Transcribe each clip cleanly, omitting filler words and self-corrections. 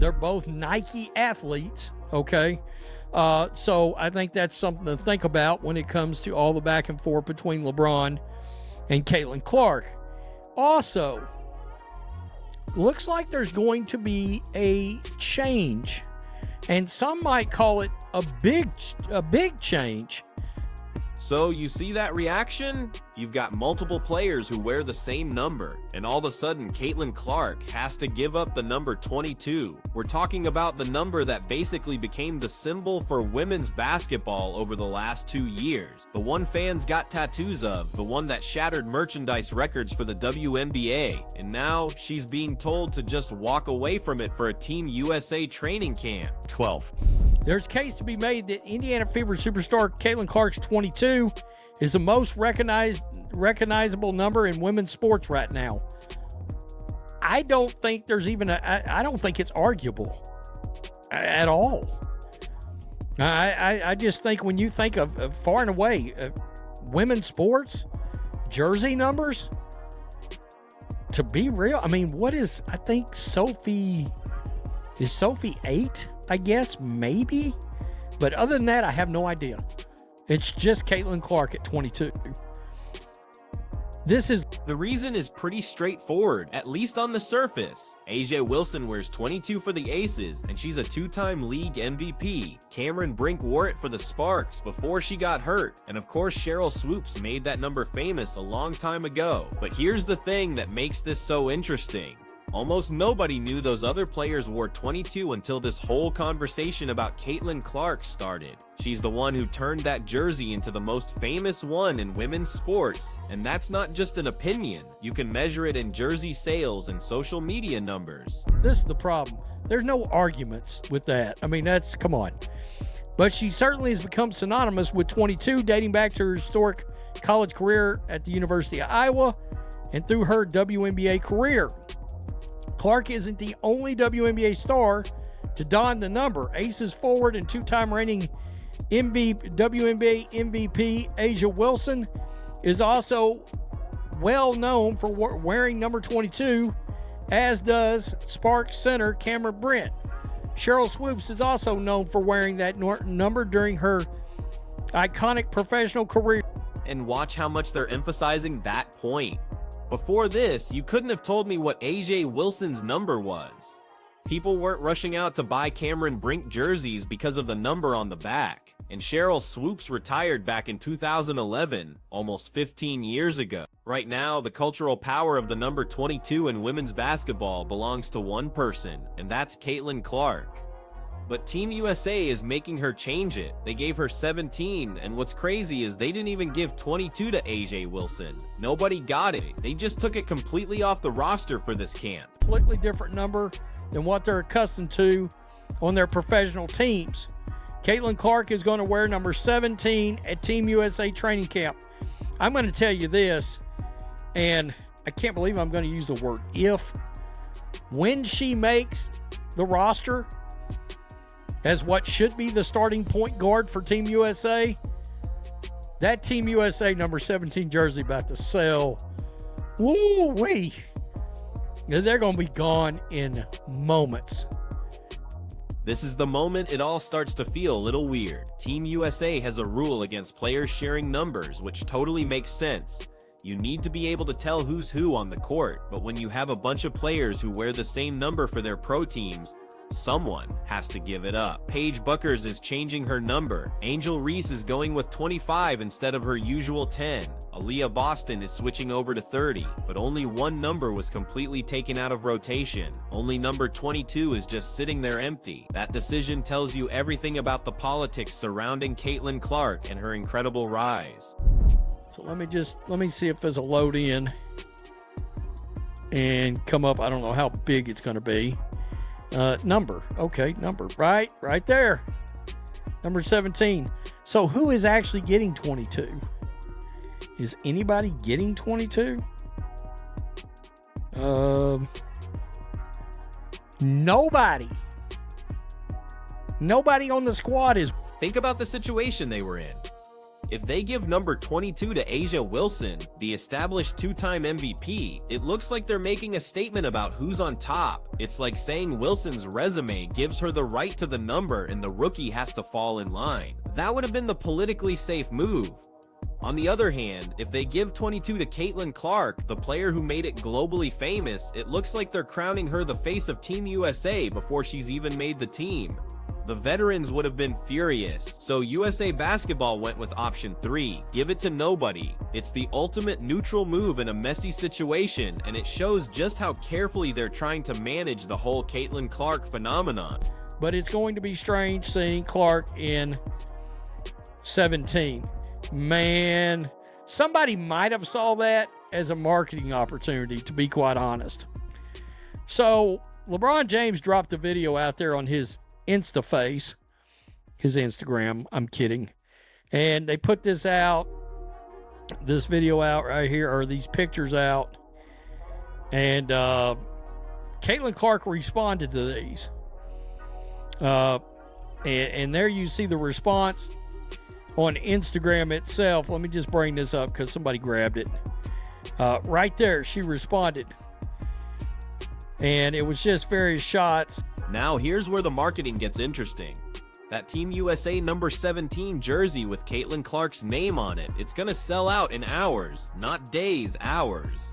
They're both Nike athletes, okay? So I think that's something to think about when it comes to all the back and forth between LeBron and Caitlin Clark. Also, looks like there's going to be a change, and some might call it a big change. So you see that reaction? You've got multiple players who wear the same number, and all of a sudden Caitlin Clark has to give up the number 22. We're talking about the number that basically became the symbol for women's basketball over the last 2 years. The one fans got tattoos of, the one that shattered merchandise records for the WNBA, and now she's being told to just walk away from it for a Team USA training camp. 12. There's a case to be made that Indiana Fever superstar Caitlin Clark's 22 is the most recognizable number in women's sports right now. I don't think there's even I don't think it's arguable at all. I just think when you think of far and away women's sports, jersey numbers, to be real, I mean, what is, I think is Sophie 8? I guess, maybe. But other than that, I have no idea. It's just Caitlin Clark at 22. The reason is pretty straightforward, at least on the surface. A'ja Wilson wears 22 for the Aces, and she's a 2-time league MVP. Cameron Brink wore it for the Sparks before she got hurt. And of course, Cheryl Swoops made that number famous a long time ago. But here's the thing that makes this so interesting. Almost nobody knew those other players wore 22 until this whole conversation about Caitlin Clark started. She's the one who turned that jersey into the most famous one in women's sports. And that's not just an opinion. You can measure it in jersey sales and social media numbers. This is the problem. There's no arguments with that. I mean, come on. But she certainly has become synonymous with 22, dating back to her historic college career at the University of Iowa and through her WNBA career. Clark isn't the only WNBA star to don the number. Aces forward and 2-time reigning WNBA MVP A'ja Wilson is also well known for wearing number 22, as does Sparks center Cameron Brink. Cheryl Swoops is also known for wearing that number during her iconic professional career. And watch how much they're emphasizing that point. Before this, you couldn't have told me what A'ja Wilson's number was. People weren't rushing out to buy Cameron Brink jerseys because of the number on the back. And Cheryl Swoops retired back in 2011, almost 15 years ago. Right now, the cultural power of the number 22 in women's basketball belongs to one person, and that's Caitlin Clark. But Team USA is making her change it. They gave her 17, and what's crazy is they didn't even give 22 to A'ja Wilson. Nobody got it. They just took it completely off the roster for this camp. Completely different number than what they're accustomed to on their professional teams. Caitlin Clark is going to wear number 17 at Team USA training camp. I'm going to tell you this, and I can't believe I'm going to use the word if. When she makes the roster as what should be the starting point guard for Team USA, that Team USA number 17 jersey about to sell. Woo-wee. They're going to be gone in moments. This is the moment it all starts to feel a little weird. Team USA has a rule against players sharing numbers, which totally makes sense. You need to be able to tell who's who on the court, but when you have a bunch of players who wear the same number for their pro teams, someone has to give it up. Paige Buckers is changing her number. Angel Reese is going with 25 instead of her usual 10. Aaliyah Boston is switching over to 30, but only one number was completely taken out of rotation. Only number 22 is just sitting there empty. That decision tells you everything about the politics surrounding Caitlin Clark and her incredible rise. So let me see if there's a load in and come up. I don't know how big it's going to be. Number. Okay, number. Right there. Number 17. So who is actually getting 22? Is anybody getting 22? Nobody. Nobody on the squad is. Think about the situation they were in. If they give number 22 to Asia Wilson, the established two-time MVP, it looks like they're making a statement about who's on top. It's like saying Wilson's resume gives her the right to the number and the rookie has to fall in line. That would have been the politically safe move. On the other hand, if they give 22 to Caitlin Clark, the player who made it globally famous, it looks like they're crowning her the face of Team USA before she's even made the team. The veterans would have been furious, so USA Basketball went with option 3, give it to nobody. It's the ultimate neutral move in a messy situation, and it shows just how carefully they're trying to manage the whole Caitlin Clark phenomenon. But it's going to be strange seeing Clark in 17. Man, somebody might have saw that as a marketing opportunity, to be quite honest. So LeBron James dropped a video out there on his Instaface, his Instagram, I'm kidding. And they put this video out right here, or these pictures out. And Caitlin Clark responded to these. And there you see the response on Instagram itself. Let me just bring this up because somebody grabbed it. Right there, she responded. And it was just various shots. Now here's where the marketing gets interesting. That Team USA number 17 jersey with Caitlin Clark's name on it, it's gonna sell out in hours, not days, hours.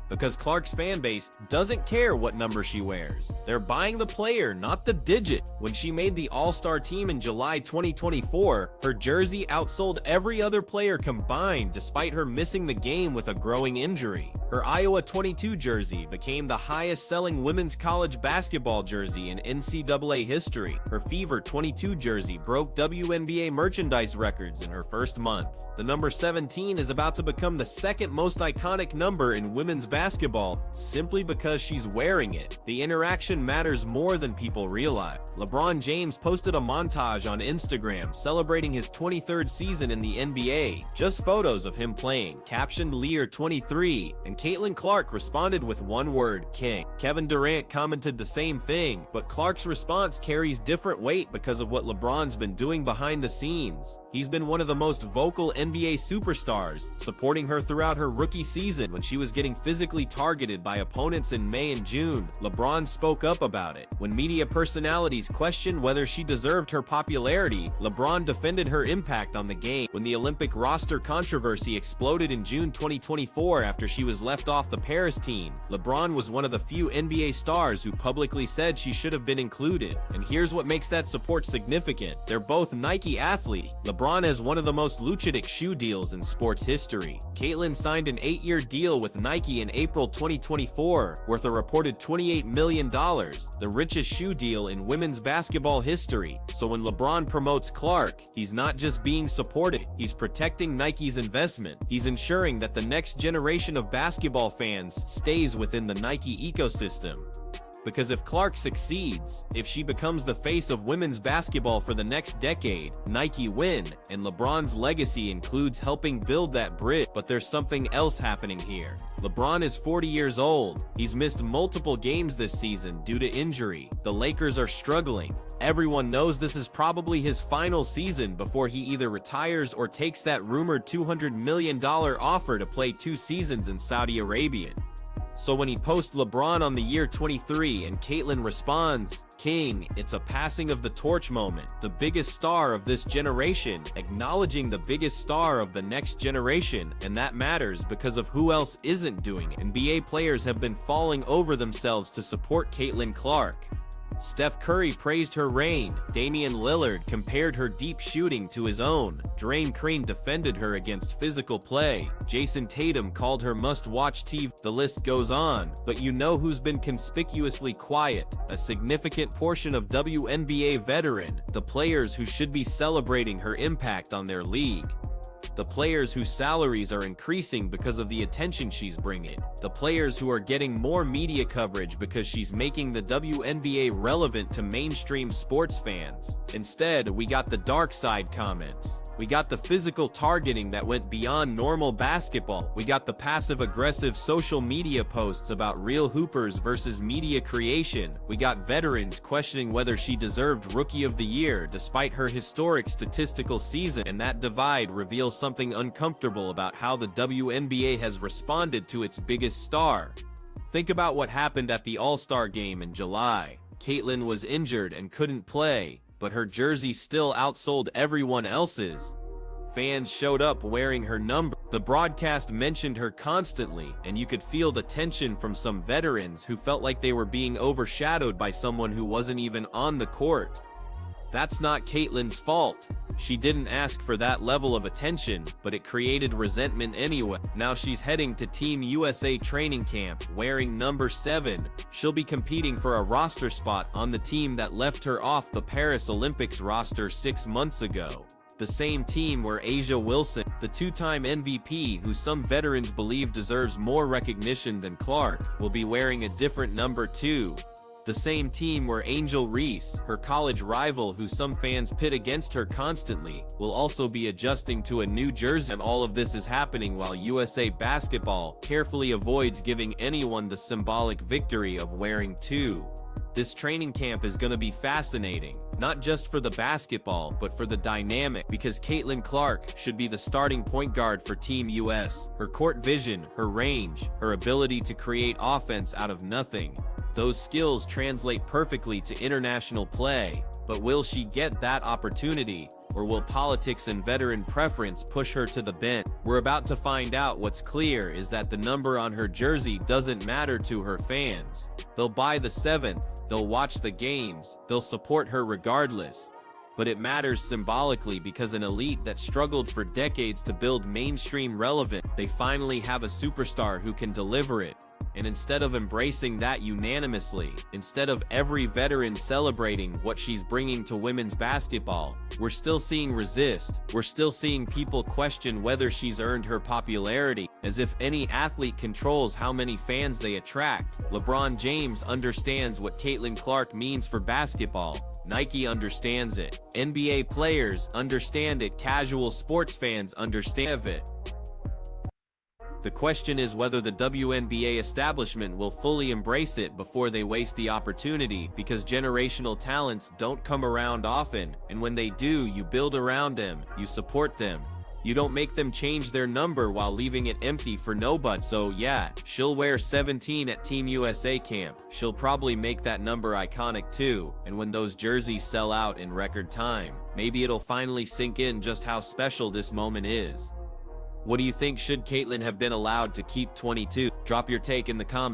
Because Clark's fan base doesn't care what number she wears. They're buying the player, not the digit. When she made the All-Star team in July 2024, her jersey outsold every other player combined despite her missing the game with a growing injury. Her Iowa 22 jersey became the highest-selling women's college basketball jersey in NCAA history. Her Fever 22 jersey broke WNBA merchandise records in her first month. The number 17 is about to become the second most iconic number in women's basketball simply because she's wearing it. The interaction matters more than people realize. LeBron James posted a montage on Instagram celebrating his 23rd season in the NBA. Just photos of him playing, captioned Lear 23, and Caitlin Clark responded with one word, King. Kevin Durant commented the same thing, but Clark's response carries different weight because of what LeBron's been doing behind the scenes. He's been one of the most vocal NBA superstars, supporting her throughout her rookie season when she was getting physically targeted by opponents in May and June. LeBron spoke up about it. When media personalities questioned whether she deserved her popularity, LeBron defended her impact on the game. When the Olympic roster controversy exploded in June 2024 after she was left off the Paris team, LeBron was one of the few NBA stars who publicly said she should have been included. And here's what makes that support significant. They're both Nike athletes. LeBron has one of the most lucrative shoe deals in sports history. Caitlin signed an 8-year deal with Nike in April 2024, worth a reported $28 million, the richest shoe deal in women's basketball history. So when LeBron promotes Clark, he's not just being supportive, he's protecting Nike's investment. He's ensuring that the next generation of basketball fans stays within the Nike ecosystem. Because if Clark succeeds, if she becomes the face of women's basketball for the next decade, Nike win, and LeBron's legacy includes helping build that bridge. But there's something else happening here. LeBron is 40 years old. He's missed multiple games this season due to injury. The Lakers are struggling. Everyone knows this is probably his final season before he either retires or takes that rumored $200 million offer to play 2 seasons in Saudi Arabia. So when he posts LeBron on the year 23 and Caitlin responds, King, it's a passing of the torch moment, the biggest star of this generation, acknowledging the biggest star of the next generation, and that matters because of who else isn't doing it. NBA players have been falling over themselves to support Caitlin Clark. Steph Curry praised her reign, Damian Lillard compared her deep shooting to his own, Draymond Green defended her against physical play, Jason Tatum called her must-watch TV, the list goes on, but you know who's been conspicuously quiet? A significant portion of WNBA veteran, the players who should be celebrating her impact on their league. The players whose salaries are increasing because of the attention she's bringing. The players who are getting more media coverage because she's making the WNBA relevant to mainstream sports fans. Instead, we got the dark side comments. We got the physical targeting that went beyond normal basketball. We got the passive-aggressive social media posts about real hoopers versus media creation. We got veterans questioning whether she deserved Rookie of the Year despite her historic statistical season, and that divide reveals something uncomfortable about how the WNBA has responded to its biggest star. Think about what happened at the All-Star game in July. Caitlin was injured and couldn't play, but her jersey still outsold everyone else's. Fans showed up wearing her number. The broadcast mentioned her constantly, and you could feel the tension from some veterans who felt like they were being overshadowed by someone who wasn't even on the court. That's not Caitlin's fault. She didn't ask for that level of attention, but it created resentment anyway. Now she's heading to Team USA training camp wearing number 7. She'll be competing for a roster spot on the team that left her off the Paris Olympics roster 6 months ago. The same team where A'ja Wilson, the two-time MVP who some veterans believe deserves more recognition than Clark, will be wearing a different number 2. The same team where Angel Reese, her college rival who some fans pit against her constantly, will also be adjusting to a new jersey. And all of this is happening while USA Basketball carefully avoids giving anyone the symbolic victory of wearing 2. This training camp is going to be fascinating, not just for the basketball, but for the dynamic, because Caitlin Clark should be the starting point guard for Team US. Her court vision, her range, her ability to create offense out of nothing. Those skills translate perfectly to international play, but will she get that opportunity, or will politics and veteran preference push her to the bench? We're about to find out. What's clear is that the number on her jersey doesn't matter to her fans. They'll buy the 7th, they'll watch the games, they'll support her regardless. But it matters symbolically because an elite that struggled for decades to build mainstream relevance, they finally have a superstar who can deliver it. And instead of embracing that unanimously, instead of every veteran celebrating what she's bringing to women's basketball, we're still seeing resist. We're still seeing people question whether she's earned her popularity, as if any athlete controls how many fans they attract. LeBron James understands what Caitlin Clark means for basketball. Nike understands it. NBA players understand it. Casual sports fans understand it. The question is whether the WNBA establishment will fully embrace it before they waste the opportunity, because generational talents don't come around often, and when they do, you build around them, you support them. You don't make them change their number while leaving it empty for nobody. So yeah, she'll wear 17 at Team USA camp. She'll probably make that number iconic too, and when those jerseys sell out in record time, maybe it'll finally sink in just how special this moment is. What do you think? Should Caitlin have been allowed to keep 22? Drop your take in the comments.